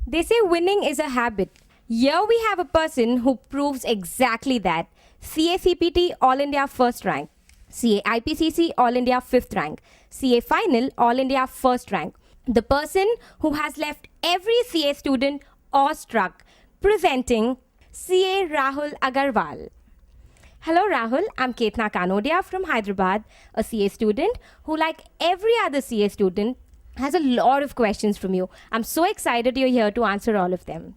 They say winning is a habit. Here we have a person who proves exactly that. CACPT All India first rank, CA IPCC All India fifth rank, CA Final All India first rank. The person who has left every CA student awestruck, presenting CA Rahul Agarwal. Hello Rahul, I'm Ketna Kanodia from Hyderabad, a CA student who, like every other CA student, has a lot of questions from you. I'm so excited you're here to answer all of them.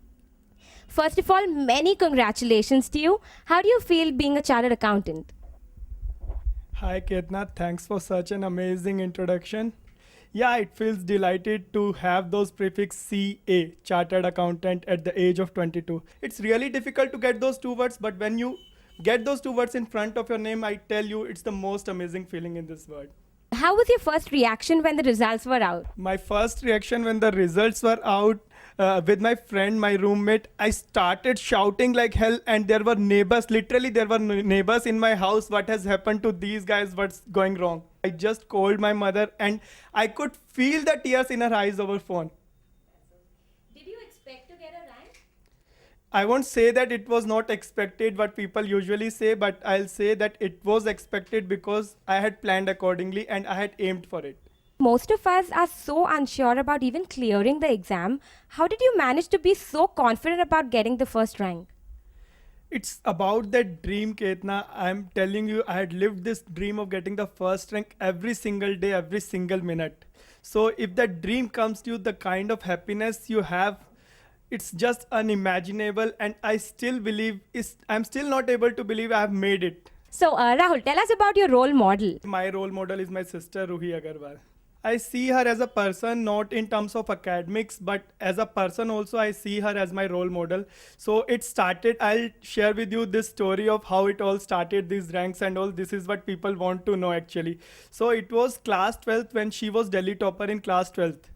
First of all, many congratulations to you. How do you feel being a chartered accountant? Hi Ketna, thanks for such an amazing introduction. Yeah, it feels delighted to have those prefix CA, Chartered Accountant, at the age of 22. It's really difficult to get those two words, but when you get those two words in front of your name, I tell you it's the most amazing feeling in this world. How was your first reaction when the results were out? My first reaction when the results were out, with my friend, my roommate, I started shouting like hell, and there were neighbors. Literally, there were neighbors in my house. What has happened to these guys? What's going wrong? I just called my mother, and I could feel the tears in her eyes over phone. Did you expect to get a rank? I won't say that it was not expected, what people usually say, but I'll say that it was expected because I had planned accordingly and I had aimed for it. Most of us are so unsure about even clearing the exam. How did you manage to be so confident about getting the first rank? It's about that dream, Ketna. I'm telling you, I had lived this dream of getting the first rank every single day, every single minute. So if that dream comes to you, the kind of happiness you have, it's just unimaginable. And I still believe, I'm still not able to believe I have made it. So, Rahul, tell us about your role model. My role model is my sister, Ruhi Agarwal. I see her as a person, not in terms of academics, but as a person also, I see her as my role model. So it started, I'll share with you this story of how it all started, these ranks and all. This is what people want to know actually. So it was class 12th when she was Delhi topper in class 12th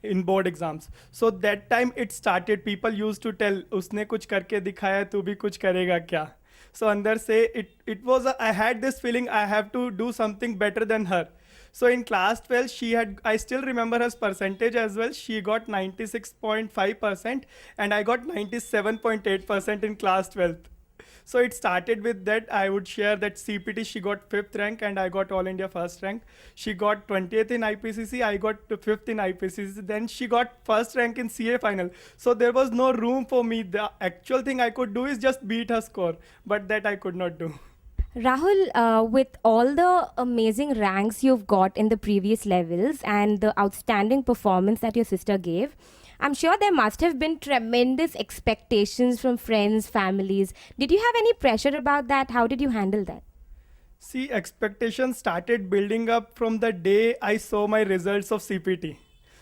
in board exams. So that time it started, people used to tell, उसने कुछ करके दिखाया तू भी कुछ करेगा क्या? So अंदर से it was I had this feeling I have to do something better than her. So in class 12, I still remember her percentage as well. She got 96.5% and I got 97.8% in class 12th. So it started with that. I would share that CPT, she got 5th rank and I got All India first rank. She got 20th in IPCC, I got 5th in IPCC. Then she got first rank in CA final. So there was no room for me. The actual thing I could do is just beat her score, but that I could not do. Rahul, with all the amazing ranks you've got in the previous levels and the outstanding performance that your sister gave, I'm sure there must have been tremendous expectations from friends, families. Did you have any pressure about that? How did you handle that? See, expectations started building up from the day I saw my results of CPT.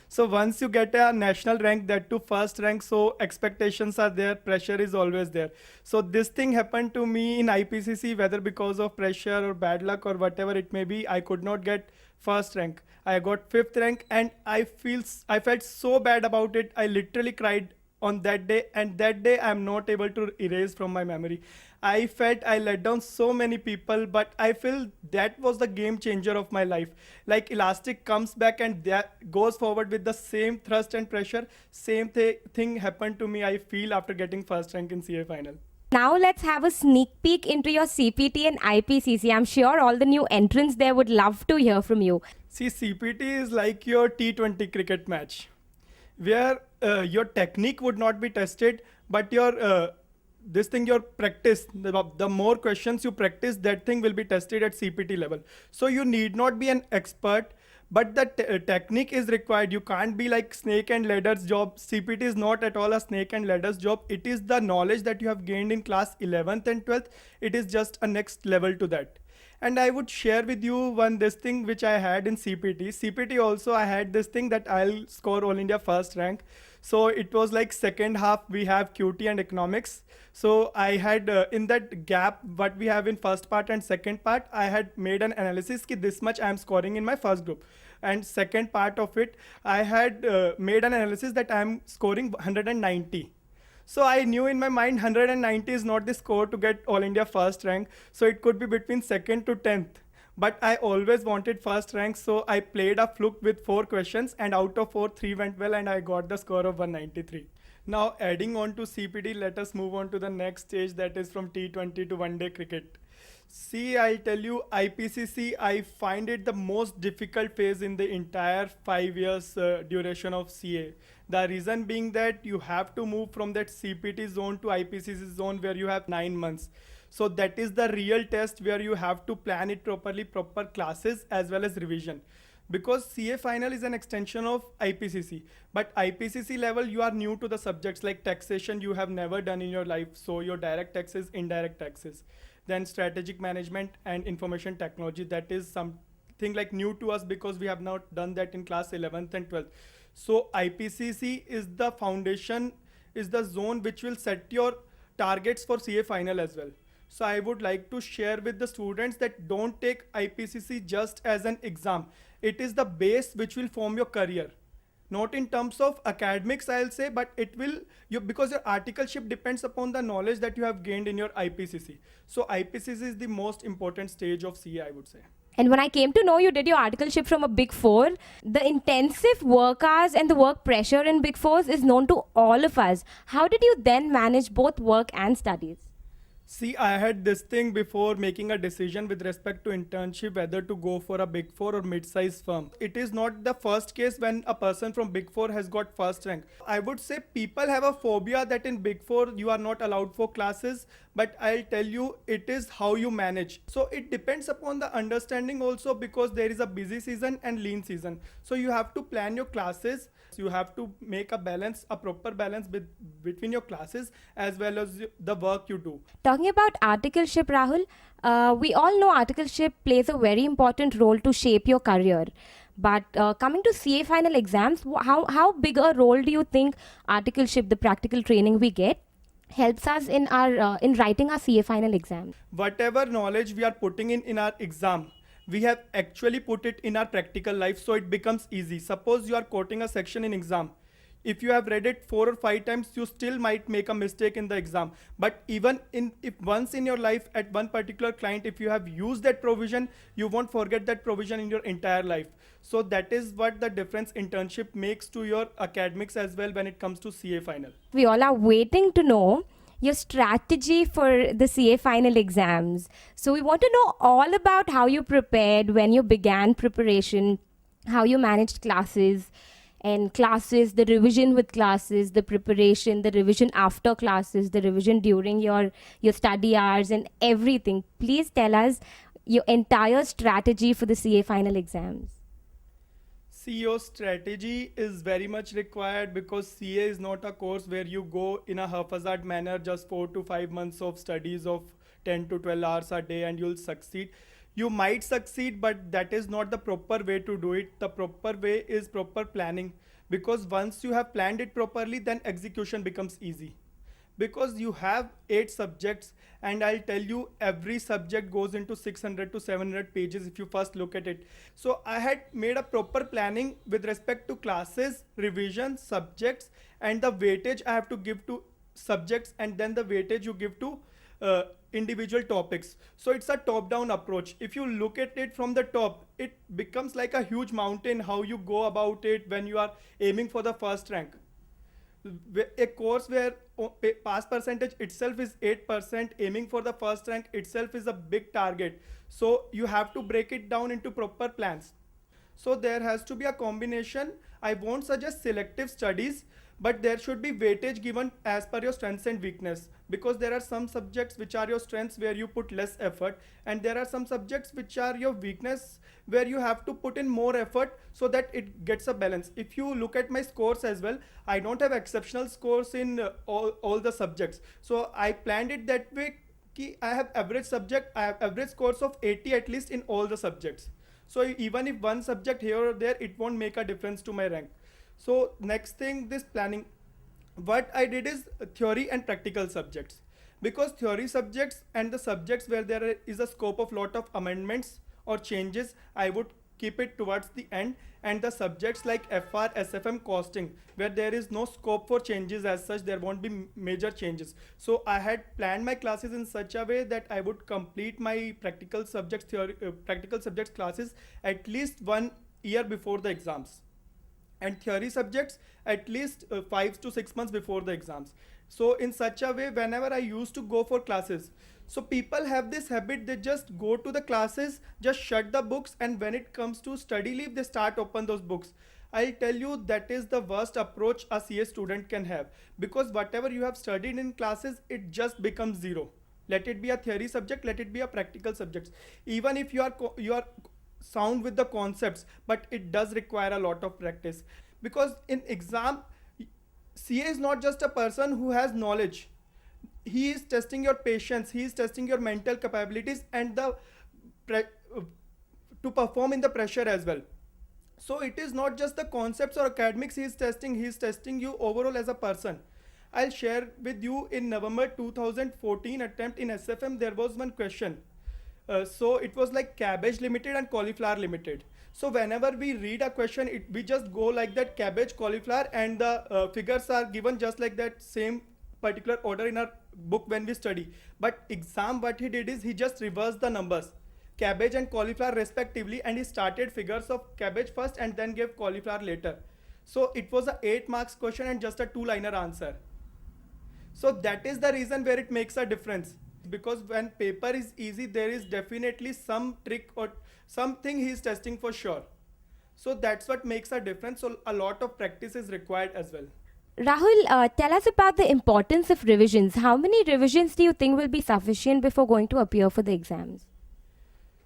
So once you get a national rank, that to first rank, so expectations are there, pressure is always there. So this thing happened to me in IPCC, whether because of pressure or bad luck or whatever it may be, I could not get first rank. I got 5th rank and I felt so bad about it. I literally cried on that day, and that day I'm not able to erase from my memory. I felt I let down so many people, but I feel that was the game changer of my life. Like elastic comes back and that goes forward with the same thrust and pressure. Same thing happened to me, I feel, after getting first rank in CA final. Now let's have a sneak peek into your CPT and IPCC. I'm sure all the new entrants there would love to hear from you. See, CPT is like your T20 cricket match, where your technique would not be tested, but your practice, the more questions you practice, that thing will be tested at CPT level. So you need not be an expert, but the technique is required. You can't be like snake and ladders job. CPT is not at all a snake and ladders job. It is the knowledge that you have gained in class 11th and 12th. It is just a next level to that. And I would share with you this thing which I had in CPT. CPT also I had this thing that I'll score All India first rank. So it was like second half we have QT and economics. So I had in that gap what we have in first part and second part, I had made an analysis ki this much I am scoring in my first group. And second part of it, I had made an analysis that I am scoring 190. So I knew in my mind 190 is not the score to get All India first rank. So it could be between second to 10th. But I always wanted first rank, so I played a fluke with 4 questions, and out of 4, 3 went well, and I got the score of 193. Now, adding on to CPD, let us move on to the next stage, that is from T20 to one day cricket. See, I'll tell you, IPCC, I find it the most difficult phase in the entire 5 years duration of CA. The reason being that you have to move from that CPT zone to IPCC zone where you have 9 months. So that is the real test where you have to plan it properly, proper classes as well as revision, because CA final is an extension of IPCC. But IPCC level, you are new to the subjects like taxation, you have never done in your life. So your direct taxes, indirect taxes, then strategic management and information technology. That is something like new to us because we have not done that in class 11th and 12th. So IPCC is the foundation, is the zone which will set your targets for CA final as well. So I would like to share with the students that don't take IPCC just as an exam. It is the base which will form your career. Not in terms of academics, I'll say, but it will, you, because your articleship depends upon the knowledge that you have gained in your IPCC. So IPCC is the most important stage of CA, I would say. And when I came to know you did your articleship from a Big Four, the intensive work hours and the work pressure in Big Fours is known to all of us. How did you then manage both work and studies? See, I had this thing before making a decision with respect to internship, whether to go for a Big Four or mid-sized firm. It is not the first case when a person from Big Four has got first rank. I would say people have a phobia that in Big Four you are not allowed for classes, but I'll tell you it is how you manage. So it depends upon the understanding also, because there is a busy season and lean season. So you have to plan your classes. You have to make a balance, a proper balance between your classes as well as the work you do. Talking about articleship, Rahul, we all know articleship plays a very important role to shape your career. But coming to CA final exams, how big a role do you think articleship, the practical training we get, helps us in our in writing our CA final exam? Whatever knowledge we are putting in our exam, we have actually put it in our practical life, so it becomes easy. Suppose you are quoting a section in exam. If you have read it 4 or 5 times, you still might make a mistake in the exam. But even if once in your life at one particular client, if you have used that provision, you won't forget that provision in your entire life. So that is what the difference internship makes to your academics as well when it comes to CA final. We all are waiting to know your strategy for the CA final exams. So we want to know all about how you prepared, when you began preparation, how you managed classes, the revision with classes, the preparation, the revision after classes, the revision during your study hours and everything. Please tell us your entire strategy for the CA final exams. CEO strategy is very much required, because CA is not a course where you go in a haphazard manner, just 4 to 5 months of studies of 10 to 12 hours a day and you'll succeed. You might succeed, but that is not the proper way to do it. The proper way is proper planning, because once you have planned it properly, then execution becomes easy. Because you have 8 subjects, and I'll tell you every subject goes into 600 to 700 pages if you first look at it. So I had made a proper planning with respect to classes, revision, subjects, and the weightage I have to give to subjects, and then the weightage you give to individual topics. So it's a top-down approach. If you look at it from the top, it becomes like a huge mountain how you go about it when you are aiming for the first rank. A course where pass percentage itself is 8%, aiming for the first rank itself is a big target. So you have to break it down into proper plans. So there has to be a combination. I won't suggest selective studies, but there should be weightage given as per your strengths and weakness, because there are some subjects which are your strengths where you put less effort, and there are some subjects which are your weakness where you have to put in more effort so that it gets a balance. If you look at my scores as well, I don't have exceptional scores in all the subjects. So I planned it that way. I have average scores of 80 at least in all the subjects. So even if one subject here or there, it won't make a difference to my rank. So next thing, this planning, what I did is theory and practical subjects, because theory subjects and the subjects where there is a scope of lot of amendments or changes, I would keep it towards the end, and the subjects like FR, SFM, costing, where there is no scope for changes as such, there won't be major changes. So I had planned my classes in such a way that I would complete my practical subjects classes at least 1 year before the exams. and theory subjects at least 5 to 6 months before the exams. So in such a way, whenever I used to go for classes, so people have this habit, they just go to the classes, just shut the books, and when it comes to study leave, they start open those books. I'll tell you that is the worst approach a CA student can have, because whatever you have studied in classes, it just becomes zero. Let it be a theory subject, let it be a practical subject. Even if you are sound with the concepts, but it does require a lot of practice, because in exam, CA is not just a person who has knowledge. He is testing your patience, he is testing your mental capabilities, and pre- uh, to perform in the pressure as well. So it is not just the concepts or academics he is testing you overall as a person. I'll share with you in November 2014 attempt in SFM, there was one question. So it was like cabbage limited and cauliflower limited. So whenever we read a question, we just go like that, cabbage, cauliflower, and the figures are given just like that same particular order in our book when we study. But exam, what he did is he just reversed the numbers, cabbage and cauliflower respectively, and he started figures of cabbage first and then gave cauliflower later. So it was a 8 marks question and just a 2-liner answer. So that is the reason where it makes a difference, because when paper is easy, there is definitely some trick or something he is testing for sure. So that's what makes a difference. So a lot of practice is required as well. Rahul, tell us about the importance of revisions. How many revisions do you think will be sufficient before going to appear for the exams?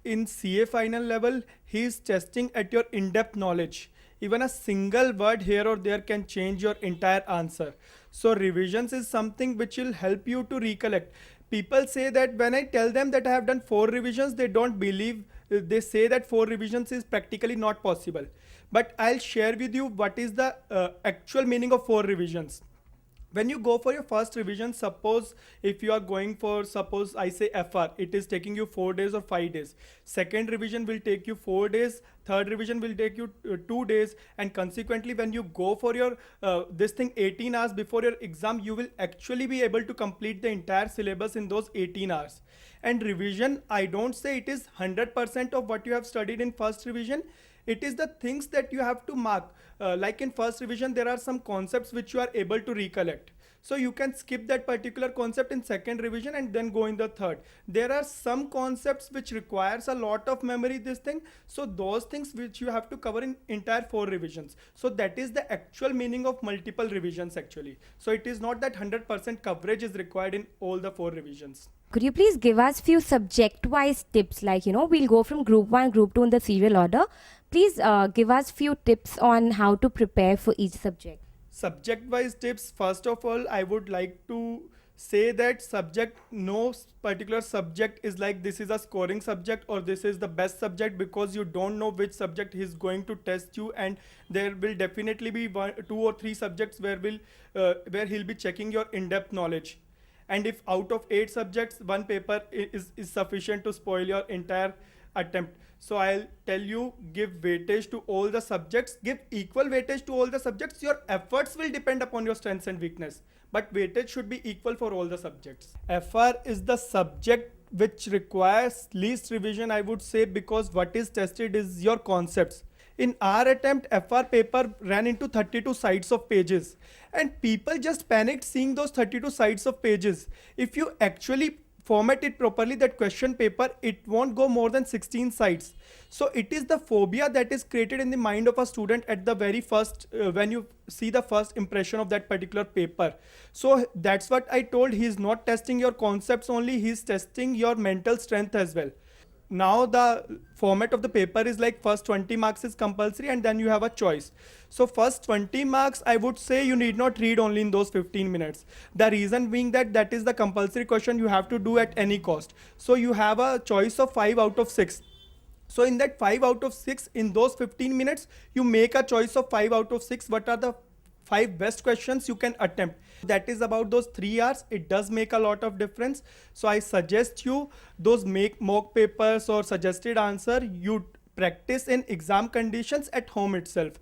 In CA final level, he is testing at your in-depth knowledge. Even a single word here or there can change your entire answer. So revisions is something which will help you to recollect. People say that when I tell them that I have done 4 revisions, they don't believe. They say that 4 revisions is practically not possible. But I'll share with you what is the actual meaning of 4 revisions. When you go for your first revision, suppose if you are going for, suppose I say FR, it is taking you 4 days or 5 days. Second revision will take you 4 days. Third revision will take you 2 days. And consequently, when you go for your this thing 18 hours before your exam, you will actually be able to complete the entire syllabus in those 18 hours. And revision, I don't say it is 100% of what you have studied in first revision. It is the things that you have to mark. Like in first revision, there are some concepts which you are able to recollect. So you can skip that particular concept in second revision and then go in the third. There are some concepts which requires a lot of memory, this thing. So those things which you have to cover in entire 4 revisions. So that is the actual meaning of multiple revisions actually. So it is not that 100% coverage is required in all the 4 revisions. Could you please give us few subject-wise tips? Like, we'll go from group 1, group 2 in the serial order. Please give us few tips on how to prepare for each subject. Subject-wise tips, first of all, I would like to say that no particular subject is like this is a scoring subject or this is the best subject, because you don't know which subject he's going to test you, and there will definitely be 1, 2 or 3 subjects where he'll be checking your in-depth knowledge. And if out of 8 subjects, 1 paper is sufficient to spoil your entire attempt. So I'll tell you, give weightage to all the subjects, give equal weightage to all the subjects. Your efforts will depend upon your strengths and weakness, but weightage should be equal for all the subjects. FR is the subject which requires least revision, I would say, because what is tested is your concepts. In our attempt, FR paper ran into 32 sides of pages, and people just panicked seeing those 32 sides of pages. If you actually format it properly, that question paper, it won't go more than 16 sides. So it is the phobia that is created in the mind of a student at the very first, when you see the first impression of that particular paper. So that's what I told, he is not testing your concepts only, he is testing your mental strength as well. Now the format of the paper is like first 20 marks is compulsory and then you have a choice. So first 20 marks, I would say you need not read only in those 15 minutes. The reason being that is the compulsory question you have to do at any cost. So you have a choice of 5 out of 6. So in that 5 out of 6, in those 15 minutes, you make a choice of 5 out of 6. What are the 5 best questions you can attempt? That is about those 3 hours. It does make a lot of difference. So I suggest you those make mock papers or suggested answer you practice in exam conditions at home itself.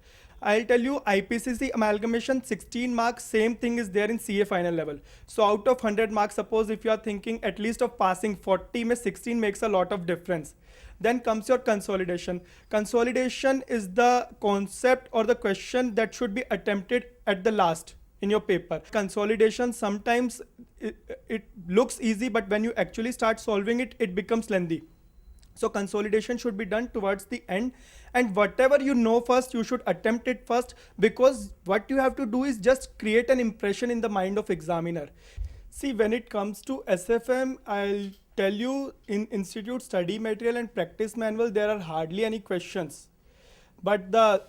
I'll tell you IPCC amalgamation 16 marks, same thing is there in CA final level. So out of 100 marks, suppose if you are thinking at least of passing 40 में 16 makes a lot of difference. Then comes your consolidation. Consolidation is the concept or the question that should be attempted at the last in your paper. Consolidation sometimes it looks easy, but when you actually start solving it, it becomes lengthy. So consolidation should be done towards the end, and whatever you know first, you should attempt it first, because what you have to do is just create an impression in the mind of examiner. See, when it comes to SFM, I'll tell you in institute study material and practice manual, there are hardly any questions. But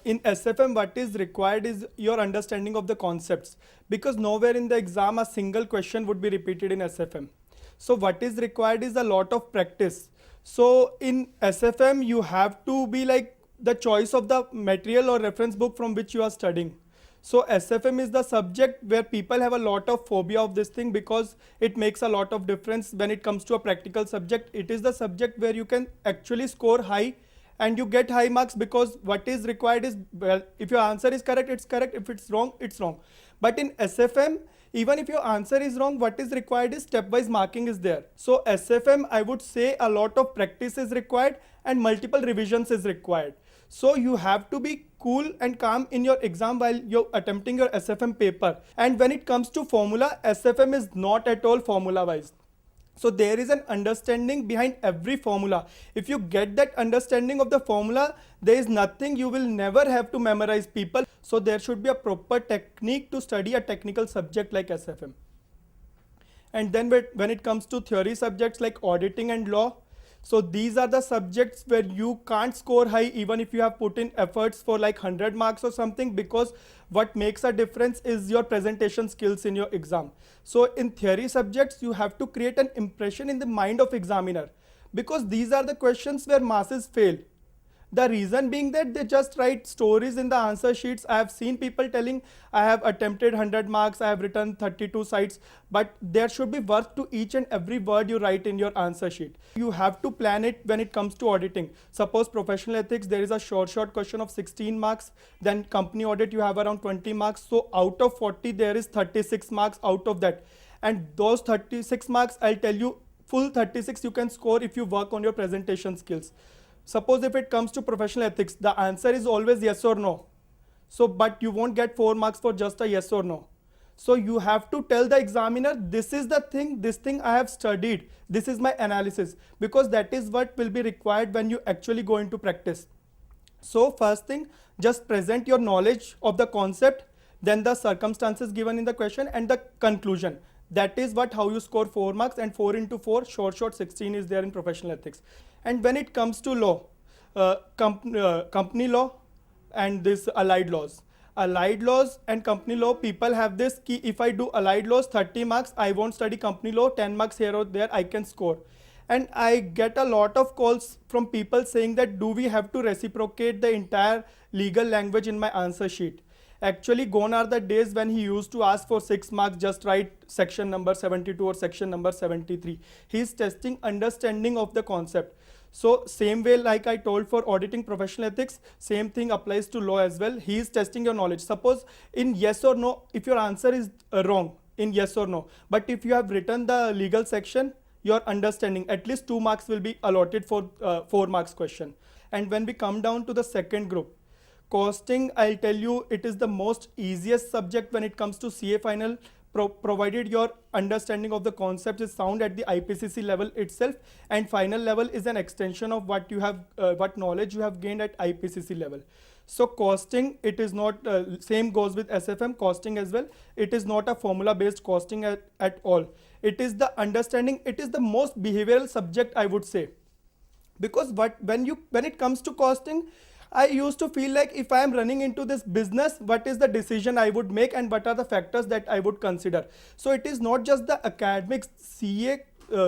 in SFM, what is required is your understanding of the concepts, because nowhere in the exam a single question would be repeated in SFM. So what is required is a lot of practice. So in SFM, you have to be like the choice of the material or reference book from which you are studying. So SFM is the subject where people have a lot of phobia of this thing, because it makes a lot of difference when it comes to a practical subject. It is the subject where you can actually score high and you get high marks, because what is required is, well, if your answer is correct, it's correct. If it's wrong, it's wrong. But in SFM, even if your answer is wrong, what is required is stepwise marking is there. So SFM, I would say a lot of practice is required and multiple revisions is required. So you have to be cool and calm in your exam while you're attempting your SFM paper. And when it comes to formula, SFM is not at all formula wise. So there is an understanding behind every formula. If you get that understanding of the formula, there is nothing you will never have to memorize, people. So there should be a proper technique to study a technical subject like SFM. And then when it comes to theory subjects like auditing and law, so these are the subjects where you can't score high even if you have put in efforts for like 100 marks or something, because what makes a difference is your presentation skills in your exam. So in theory subjects, you have to create an impression in the mind of examiner, because these are the questions where masses fail. The reason being that they just write stories in the answer sheets. I have seen people telling, I have attempted 100 marks, I have written 32 sites, but there should be worth to each and every word you write in your answer sheet. You have to plan it when it comes to auditing. Suppose professional ethics, there is a short question of 16 marks, then company audit you have around 20 marks. So out of 40, there is 36 marks out of that. And those 36 marks, I'll tell you, full 36 you can score if you work on your presentation skills. Suppose if it comes to professional ethics, the answer is always yes or no. So, but you won't get 4 marks for just a yes or no. So you have to tell the examiner, this is the thing, this thing I have studied, this is my analysis, because that is what will be required when you actually go into practice. So first thing, just present your knowledge of the concept, then the circumstances given in the question and the conclusion. That is how you score 4 marks, and 4 into 4, short 16 is there in professional ethics. And when it comes to law, company law and this allied laws. Allied laws and company law, people have this key, if I do allied laws 30 marks, I won't study company law, 10 marks here or there I can score. And I get a lot of calls from people saying that, do we have to reciprocate the entire legal language in my answer sheet? Actually, gone are the days when he used to ask for 6 marks, just write section number 72 or section number 73. He is testing understanding of the concept. So same way like I told for auditing professional ethics, same thing applies to law as well. He is testing your knowledge. Suppose in yes or no, if your answer is wrong in yes or no, but if you have written the legal section, your understanding, at least 2 marks will be allotted for 4 marks question. And when we come down to the second group, costing, I'll tell you, it is the most easiest subject when it comes to CA final, provided your understanding of the concept is sound at the IPCC level itself, and final level is an extension of what you have, what knowledge you have gained at IPCC level. So costing, it is not, same goes with SFM costing as well. It is not a formula based costing at all. It is the understanding, it is the most behavioral subject, I would say. Because when it comes to costing, I used to feel like if I am running into this business, what is the decision I would make and what are the factors that I would consider. So it is not just the academics. CA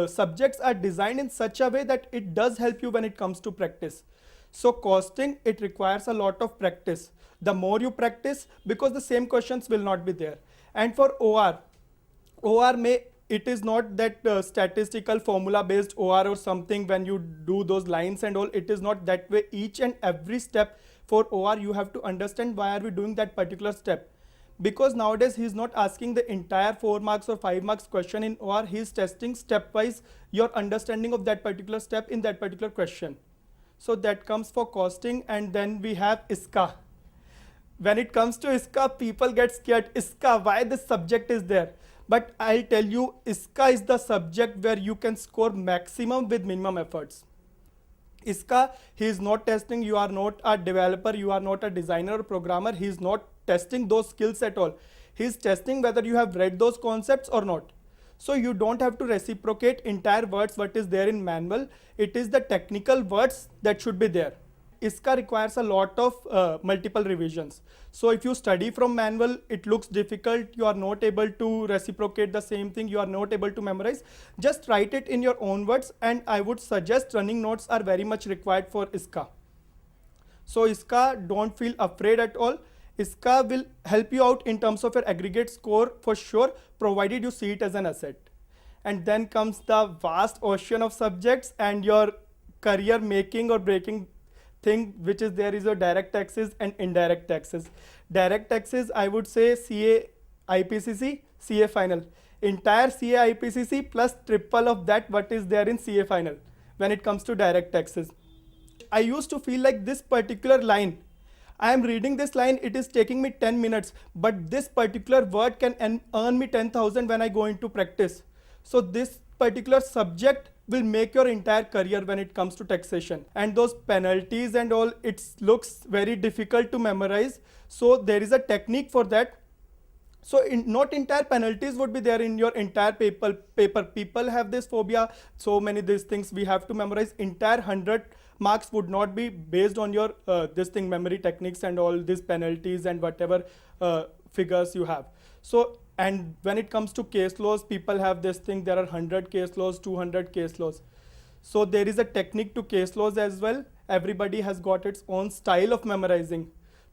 subjects are designed in such a way that it does help you when it comes to practice. So costing, it requires a lot of practice. The more you practice, because the same questions will not be there. And for OR may, it is not that statistical formula based OR or something when you do those lines and all. It is not that way. Each and every step for OR, you have to understand why are we doing that particular step. Because nowadays he's not asking the entire 4 marks or 5 marks question in OR, he's testing stepwise your understanding of that particular step in that particular question. So that comes for costing, and then we have ISCA. When it comes to ISCA, people get scared. ISCA, why this subject is there? But I'll tell you, ISCA is the subject where you can score maximum with minimum efforts. ISCA, he is not testing, you are not a developer, you are not a designer or programmer, he is not testing those skills at all. He is testing whether you have read those concepts or not. So you don't have to reciprocate entire words what is there in manual. It is the technical words that should be there. ISCA requires a lot of multiple revisions. So if you study from manual, it looks difficult, you are not able to reciprocate the same thing, you are not able to memorize. Just write it in your own words, and I would suggest running notes are very much required for ISCA. So ISCA, don't feel afraid at all. ISCA will help you out in terms of your aggregate score for sure, provided you see it as an asset. And then comes the vast ocean of subjects and your career making or breaking thing, which is there is your direct taxes and indirect taxes. Direct taxes, I would say CA IPCC, CA final. Entire CA IPCC plus triple of that what is there in CA final when it comes to direct taxes. I used to feel like this particular line, I am reading this line, it is taking me 10 minutes, but this particular word can earn me 10,000 when I go into practice. So this particular subject will make your entire career when it comes to taxation. And those penalties and all, it looks very difficult to memorize. So there is a technique for that. So not entire penalties would be there in your entire paper. People have this phobia, so many these things we have to memorize. Entire 100 marks would not be based on your memory techniques and all these penalties and whatever figures you have. So, and when it comes to case laws, people have this thing, there are 100 case laws, 200 case laws. So there is a technique to case laws as well. Everybody has got its own style of memorizing.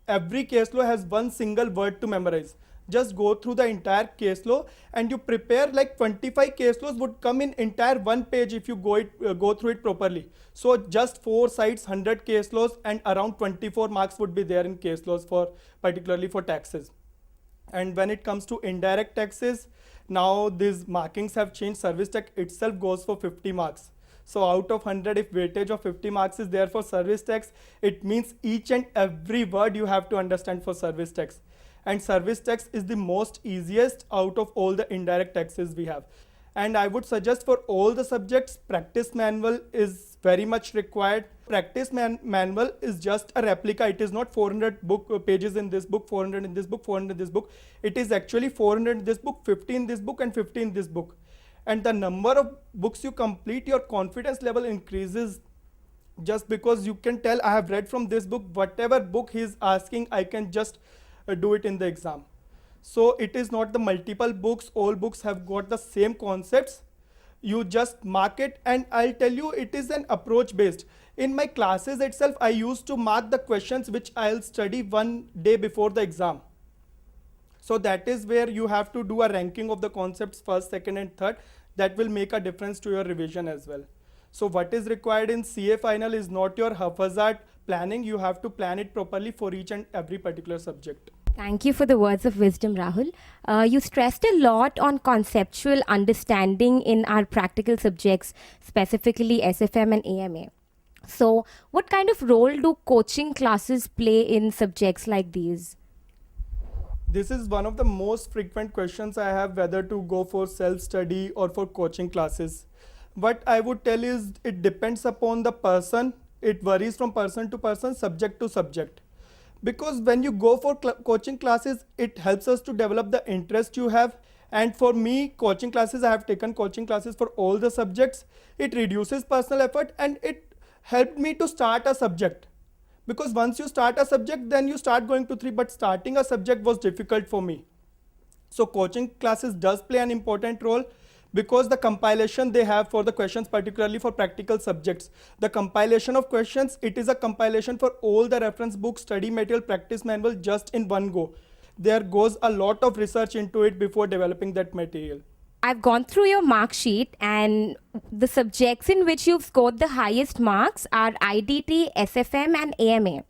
Every case law has one single word to memorize. Just go through the entire case law and you prepare like 25 case laws would come in entire one page if you go through it properly. So just 4 sides, 100 case laws, and around 24 marks would be there in case laws for particularly for taxes. And when it comes to indirect taxes, now these markings have changed. Service tax itself goes for 50 marks. So out of 100, if weightage of 50 marks is there for service tax, it means each and every word you have to understand for service tax. And service tax is the most easiest out of all the indirect taxes we have. And I would suggest for all the subjects, practice manual is very much required. Practice manual is just a replica. It is not 400 pages in this book, 400 in this book, 400 in this book. It is actually 400 in this book, 50 in this book, and 50 in this book. And the number of books you complete, your confidence level increases, just because you can tell I have read from this book, whatever book he is asking, I can just do it in the exam. So it is not the multiple books, all books have got the same concepts. You just mark it, and I'll tell you it is an approach based. In my classes itself, I used to mark the questions which I'll study one day before the exam. So that is where you have to do a ranking of the concepts first, second and third. That will make a difference to your revision as well. So what is required in CA final is not your haphazard planning. You have to plan it properly for each and every particular subject. Thank you for the words of wisdom, Rahul. You stressed a lot on conceptual understanding in our practical subjects, specifically SFM and AMA. So what kind of role do coaching classes play in subjects like these? This is one of the most frequent questions I have, whether to go for self-study or for coaching classes. What I would tell is it depends upon the person. It varies from person to person, subject to subject. Because when you go for coaching classes, it helps us to develop the interest you have. And for me, coaching classes, I have taken coaching classes for all the subjects. It reduces personal effort and it helped me to start a subject. Because once you start a subject, then you start going to 3, but starting a subject was difficult for me. So coaching classes does play an important role, because the compilation they have for the questions, particularly for practical subjects, the compilation of questions, it is a compilation for all the reference books, study material, practice manual just in one go. There goes a lot of research into it before developing that material. I've gone through your mark sheet, and the subjects in which you've scored the highest marks are IDT, SFM and AMA.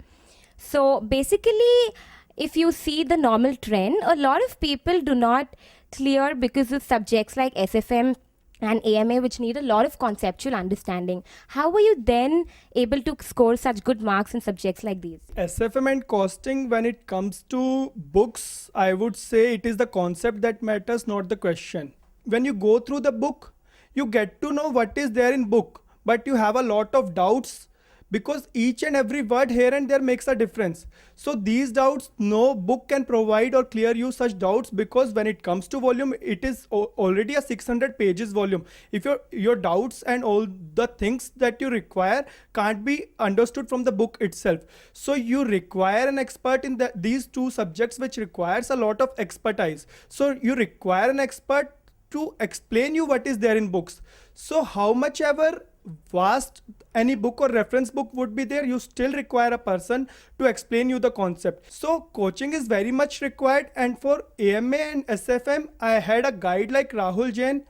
So basically, if you see the normal trend, a lot of people do not clear because of subjects like SFM and AMA, which need a lot of conceptual understanding. How were you then able to score such good marks in subjects like these? SFM and costing, when it comes to books, I would say it is the concept that matters, not the question. When you go through the book, you get to know what is there in book, but you have a lot of doubts because each and every word here and there makes a difference. So these doubts, no book can provide or clear you such doubts, because when it comes to volume, it is already a 600 pages volume. If your doubts and all the things that you require can't be understood from the book itself, so you require an expert in these two subjects, which requires a lot of expertise. So you require an expert to explain you what is there in books. So how much ever vast any book or reference book would be there, you still require a person to explain you the concept. So coaching is very much required. And for AMA and SFM, I had a guide like Rahul Jain,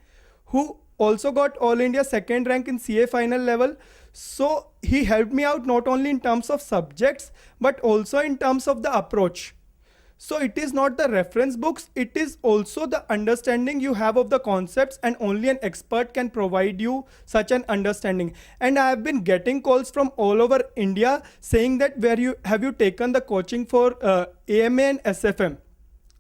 who also got All India second rank in CA final level. So he helped me out not only in terms of subjects, but also in terms of the approach. So it is not the reference books, it is also the understanding you have of the concepts, and only an expert can provide you such an understanding. And I have been getting calls from all over India saying that where you have you taken the coaching for AMA and SFM.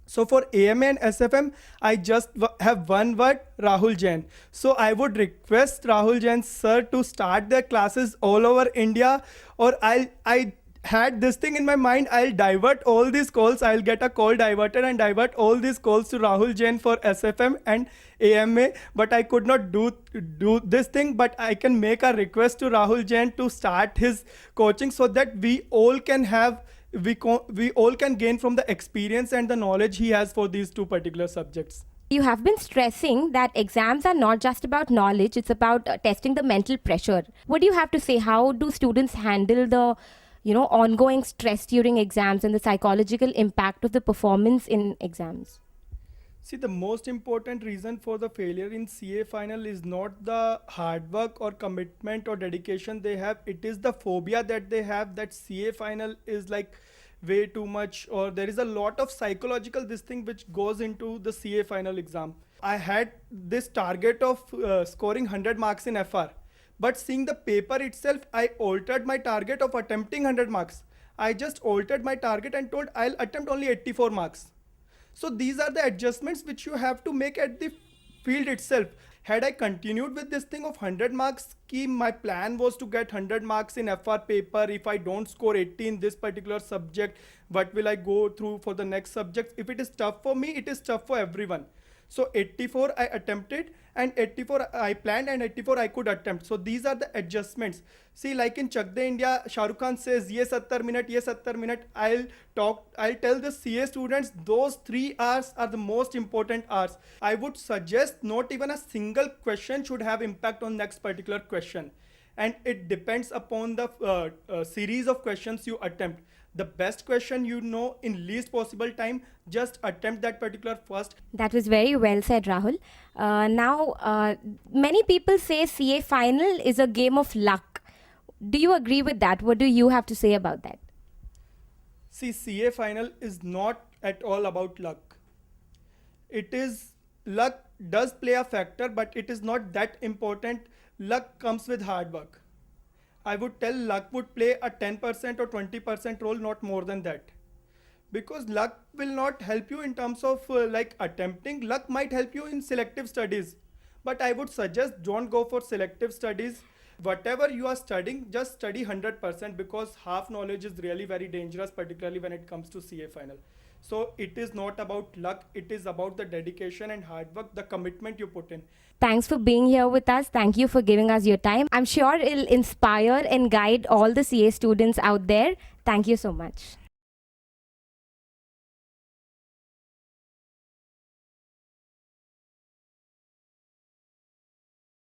So for AMA and SFM, I just have one word, Rahul Jain. So I would request Rahul Jain sir to start their classes all over India, or I had this thing in my mind, I'll divert all these calls, I'll get a call diverted and divert all these calls to Rahul Jain for SFM and AMA, but I could not do this thing. But I can make a request to Rahul Jain to start his coaching, so that we all can gain from the experience and the knowledge he has for these two particular subjects. You have been stressing that exams are not just about knowledge, it's about testing the mental pressure. What do you have to say? How do students handle the ongoing stress during exams and the psychological impact of the performance in exams? See, the most important reason for the failure in CA final is not the hard work or commitment or dedication they have. It is the phobia that they have, that CA final is like way too much, or there is a lot of psychological this thing which goes into the CA final exam. I had this target of scoring 100 marks in FR. But seeing the paper itself, I altered my target of attempting 100 marks. I just altered my target and told I'll attempt only 84 marks. So these are the adjustments which you have to make at the field itself. Had I continued with this thing of 100 marks, my plan was to get 100 marks in FR paper. If I don't score 80 in this particular subject, what will I go through for the next subject? If it is tough for me, it is tough for everyone. So 84 I attempted, and 84 I planned, and 84 I could attempt. So these are the adjustments. See, like in Chak De India, Shah Rukh Khan says, ye 70 minute, ye 70 minute. I'll tell the CA students, those 3 hours are the most important hours. I would suggest not even a single question should have impact on next particular question. And it depends upon the series of questions you attempt. The best question in least possible time, just attempt that particular first. That was very well said, Rahul. Now, many people say CA final is a game of luck. Do you agree with that? What do you have to say about that? See, CA final is not at all about luck. Luck does play a factor, but it is not that important. Luck comes with hard work. I would tell luck would play a 10% or 20% role, not more than that. Because luck will not help you in terms of attempting. Luck might help you in selective studies. But I would suggest don't go for selective studies. Whatever you are studying, just study 100%, because half knowledge is really very dangerous, particularly when it comes to CA final. So it is not about luck, it is about the dedication and hard work, the commitment you put in. Thanks for being here with us. Thank you for giving us your time. I'm sure it'll inspire and guide all the CA students out there. Thank you so much.